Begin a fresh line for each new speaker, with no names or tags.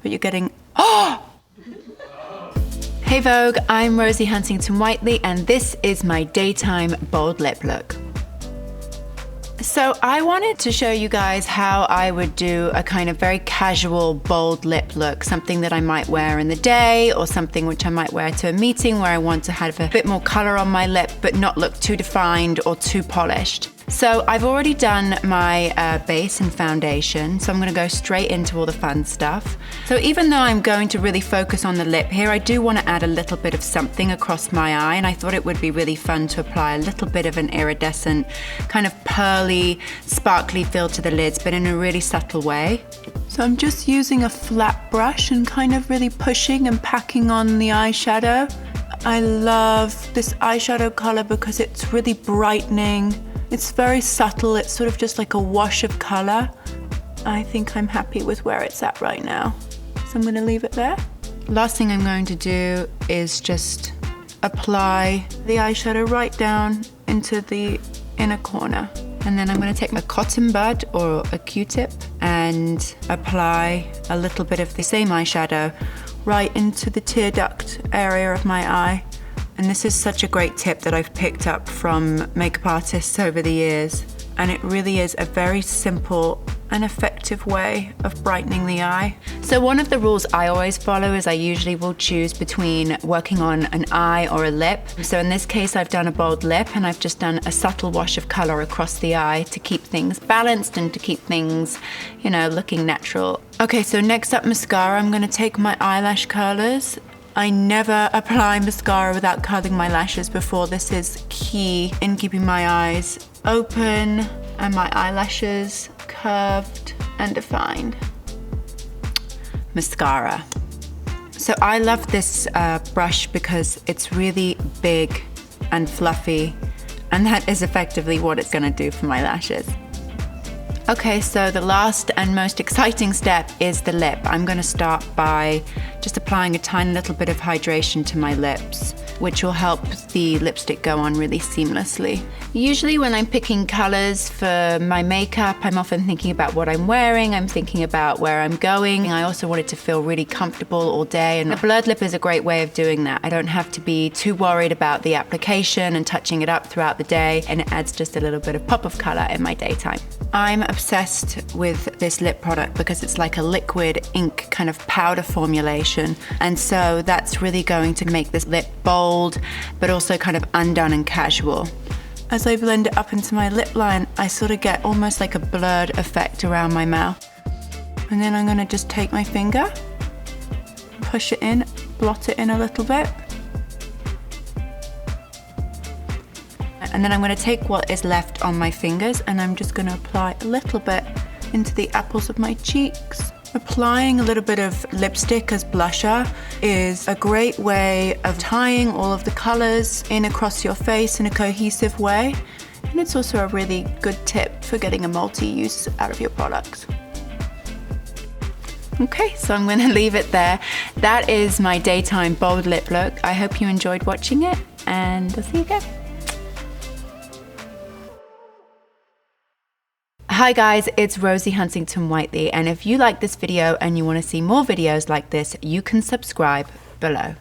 but you're getting, oh! Hey Vogue, I'm Rosie Huntington-Whiteley, and this is my daytime bold lip look. So I wanted to show you guys how I would do a kind of very casual, bold lip look, something that I might wear in the day or something which I might wear to a meeting where I want to have a bit more color on my lip but not look too defined or too polished. So I've already done my base and foundation, so I'm gonna go straight into all the fun stuff. So even though I'm going to really focus on the lip here, I do want to add a little bit of something across my eye, and I thought it would be really fun to apply a little bit of an iridescent, kind of pearly, sparkly feel to the lids, but in a really subtle way. So I'm just using a flat brush and kind of really pushing and packing on the eyeshadow. I love this eyeshadow color because it's really brightening. It's very subtle, it's sort of just like a wash of color. I think I'm happy with where it's at right now. So I'm gonna leave it there. Last thing I'm going to do is just apply the eyeshadow right down into the inner corner. And then I'm gonna take my cotton bud or a Q-tip and apply a little bit of the same eyeshadow right into the tear duct area of my eye. And this is such a great tip that I've picked up from makeup artists over the years. And it really is a very simple and effective way of brightening the eye. So one of the rules I always follow is I usually will choose between working on an eye or a lip. So in this case, I've done a bold lip and I've just done a subtle wash of color across the eye to keep things balanced and to keep things, you know, looking natural. Okay, so next up, mascara. I'm gonna take my eyelash curlers. I never apply mascara without curling my lashes before. This is key in keeping my eyes open and my eyelashes curved and defined. Mascara. So I love this brush because it's really big and fluffy, and that is effectively what it's gonna do for my lashes. Okay, so the last and most exciting step is the lip. I'm gonna start by just applying a tiny little bit of hydration to my lips, which will help the lipstick go on really seamlessly. Usually when I'm picking colors for my makeup, I'm often thinking about what I'm wearing, I'm thinking about where I'm going. I also want it to feel really comfortable all day, and a blurred lip is a great way of doing that. I don't have to be too worried about the application and touching it up throughout the day, and it adds just a little bit of pop of color in my daytime. I'm obsessed with this lip product because it's like a liquid ink kind of powder formulation, and so that's really going to make this lip bold but also kind of undone and casual. As I blend it up into my lip line, I sort of get almost like a blurred effect around my mouth. And then I'm gonna just take my finger, push it in, blot it in a little bit. And then I'm gonna take what is left on my fingers and I'm just gonna apply a little bit into the apples of my cheeks. Applying a little bit of lipstick as blusher is a great way of tying all of the colors in across your face in a cohesive way. And it's also a really good tip for getting a multi-use out of your products. Okay, so I'm gonna leave it there. That is my daytime bold lip look. I hope you enjoyed watching it, and I'll see you again. Hi guys, it's Rosie Huntington-Whiteley, and if you like this video and you want to see more videos like this, you can subscribe below.